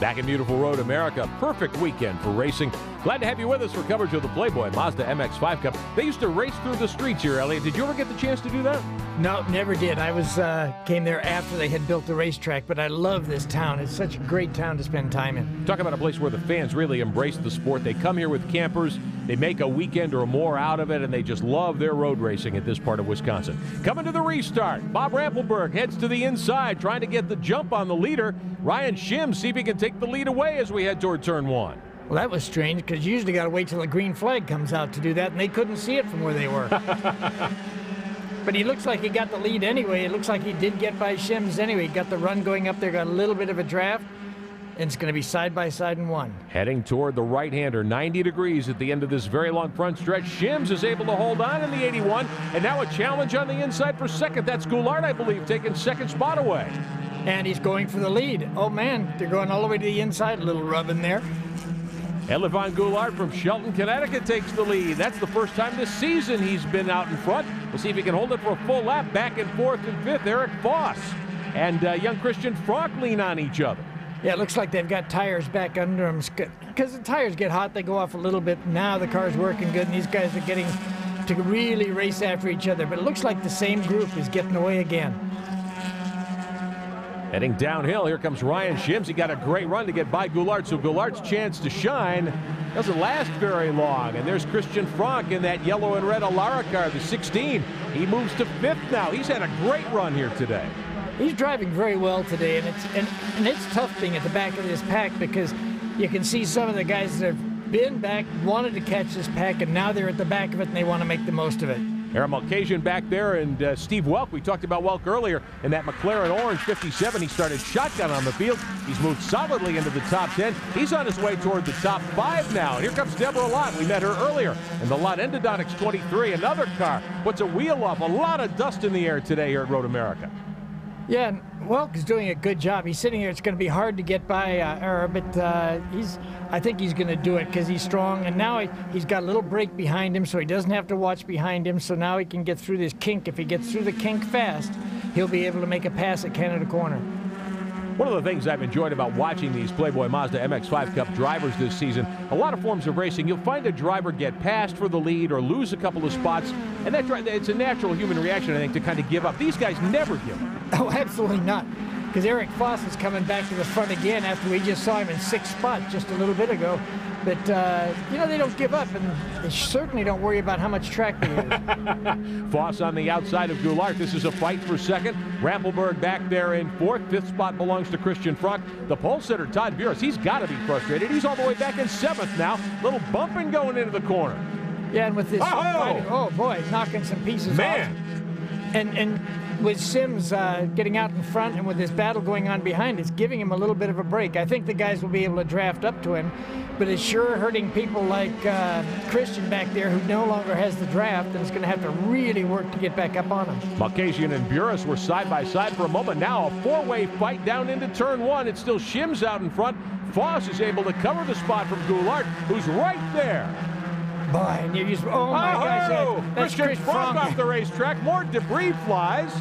Back in beautiful Road America, perfect weekend for racing. Glad to have you with us for coverage of the Playboy Mazda MX-5 Cup. They used to race through the streets here, Elliot. Did you ever get the chance to do that? No, never did. I came there after they had built the racetrack, but I love this town. It's such a great town to spend time in. Talk about a place where the fans really embrace the sport. They come here with campers, they make a weekend or more out of it, and they just love their road racing at this part of Wisconsin. Coming to the restart, Bob Rampelberg heads to the inside, trying to get the jump on the leader. Ryan Shims, see if he can take the lead away as we head toward turn one. Well, that was strange, because you usually got to wait till the green flag comes out to do that, and they couldn't see it from where they were. But he looks like he got the lead anyway. It looks like he did get by Shims anyway. He got the run going up there, got a little bit of a draft, and it's going to be side by side in one. Heading toward the right-hander, 90 degrees at the end of this very long front stretch. Shims is able to hold on in the 81, and now a challenge on the inside for second. That's Goulart, I believe, taking second spot away. And he's going for the lead. Oh, man, they're going all the way to the inside. A little rub in there. Elevon Goulart from Shelton, Connecticut takes the lead. That's the first time this season he's been out in front. We'll see if he can hold it for a full lap. Back and forth and fifth, Eric Foss and young Christian Franck lean on each other. Yeah, it looks like they've got tires back under them. Because the tires get hot, they go off a little bit. Now the car's working good, and these guys are getting to really race after each other. But it looks like the same group is getting away again. Heading downhill, here comes Ryan Shims. He got a great run to get by Goulart, so Goulart's chance to shine doesn't last very long. And there's Christian Franck in that yellow and red Alara car, the 16. He moves to fifth now. He's had a great run here today. He's driving very well today, and it's tough being at the back of this pack, because you can see some of the guys that have been back, wanted to catch this pack, and now they're at the back of it, and they want to make the most of it. Aaron Mulcahy back there, and Steve Welk. We talked about Welk earlier in that McLaren Orange 57. He started shotgun on the field. He's moved solidly into the top 10. He's on his way toward the top 5 now. And here comes Deborah Lott. We met her earlier in the Lott Endodontics 23. Another car puts a wheel off. A lot of dust in the air today here at Road America. Yeah, and Welk is doing a good job. He's sitting here. It's going to be hard to get by her, but I think he's going to do it because he's strong. And now he's got a little brake behind him, so he doesn't have to watch behind him. So now he can get through this kink. If he gets through the kink fast, he'll be able to make a pass at Canada Corner. One of the things I've enjoyed about watching these Playboy Mazda MX-5 Cup drivers this season, a lot of forms of racing, you'll find a driver get passed for the lead or lose a couple of spots, and it's a natural human reaction, I think, to kind of give up. These guys never give up. Oh, absolutely not. Because Eric Foss is coming back to the front again after we just saw him in 6th spot just a little bit ago. But, you know, they don't give up, and they certainly don't worry about how much track they use. Foss on the outside of Goulart. This is a fight for second. Rampelberg back there in 4th. 5th spot belongs to Christian Franck. The pole sitter, Todd Burris, he's got to be frustrated. He's all the way back in 7th now. Little bumping going into the corner. Yeah, and with this... Oh, boy, knocking some pieces off. And with Sims getting out in front and with this battle going on behind, it's giving him a little bit of a break. I think the guys will be able to draft up to him, but it's sure hurting people like Christian back there, who no longer has the draft, and is going to have to really work to get back up on him. Mulcahy and Burris were side by side for a moment. Now a four-way fight down into turn one. It's still Shims out in front. Foss is able to cover the spot from Goulart, who's right there. Boy, and you just, oh my gosh, that's Christian Franck off the racetrack. More debris flies.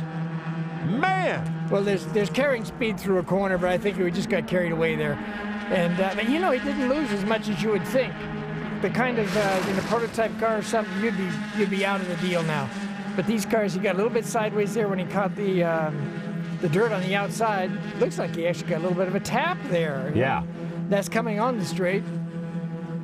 Man. Well, there's carrying speed through a corner, but I think he just got carried away there. And but you know, he didn't lose as much as you would think. The kind of in a prototype car or something, you'd be out of the deal now. But these cars, he got a little bit sideways there when he caught the dirt on the outside. Looks like he actually got a little bit of a tap there. Yeah. That's coming on the straight.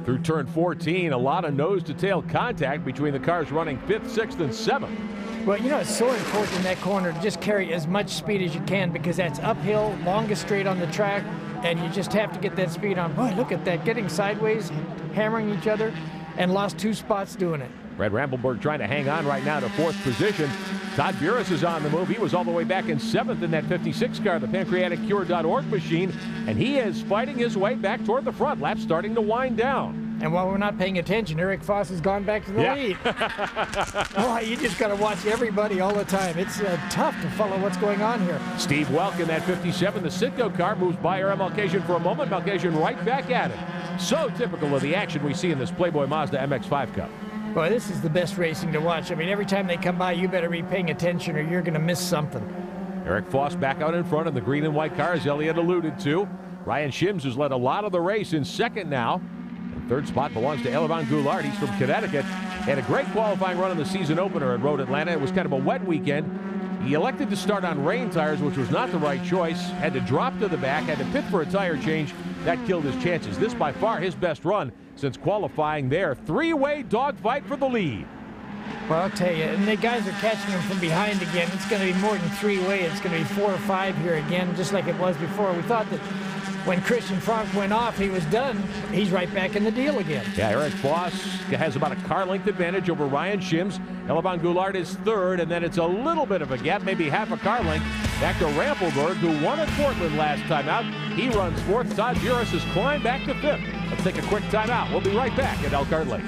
Through turn 14, a lot of nose-to-tail contact between the cars running 5th, 6th, and 7th. Well, you know, it's so important in that corner to just carry as much speed as you can, because that's uphill, longest straight on the track, and you just have to get that speed on. Boy, look at that, getting sideways, hammering each other, and lost 2 spots doing it. Brad Rampelberg trying to hang on right now to 4th position. Todd Burris is on the move. He was all the way back in 7th in that 56 car, the pancreaticcure.org machine, and he is fighting his way back toward the front. Lap starting to wind down. And while we're not paying attention, Eric Foss has gone back to the lead. Oh, you just got to watch everybody all the time. It's tough to follow what's going on here. Steve Welk in that 57, the Citgo car, moves by Aaron Mulcahy for a moment. Mulcahy right back at it. So typical of the action we see in this Playboy Mazda MX-5 Cup. Boy, this is the best racing to watch. I mean, every time they come by, you better be paying attention or you're going to miss something. Eric Foss back out in front of the green and white car, as Elliott alluded to. Ryan Shims, who's led a lot of the race, in second now. And third spot belongs to Esteban Goulart. He's from Connecticut. Had a great qualifying run in the season opener at Road Atlanta. It was kind of a wet weekend. He elected to start on rain tires, which was not the right choice. Had to drop to the back, had to pit for a tire change. That killed his chances. This by far his best run since qualifying there. Three-way dogfight for the lead. Well, I'll tell you, and the guys are catching him from behind again. It's going to be more than three-way. It's going to be 4 or 5 here again, just like it was before. We thought that when Christian Frank went off, he was done. He's right back in the deal again. Yeah, Eric Foss has about a car length advantage over Ryan Shims. Esteban Goulart is third, and then it's a little bit of a gap, maybe half a car length, back to Rampelberg, who won at Portland last time out. He runs fourth. Todd Juris has climbed back to fifth. Let's take a quick timeout. We'll be right back at Elkhart Lake.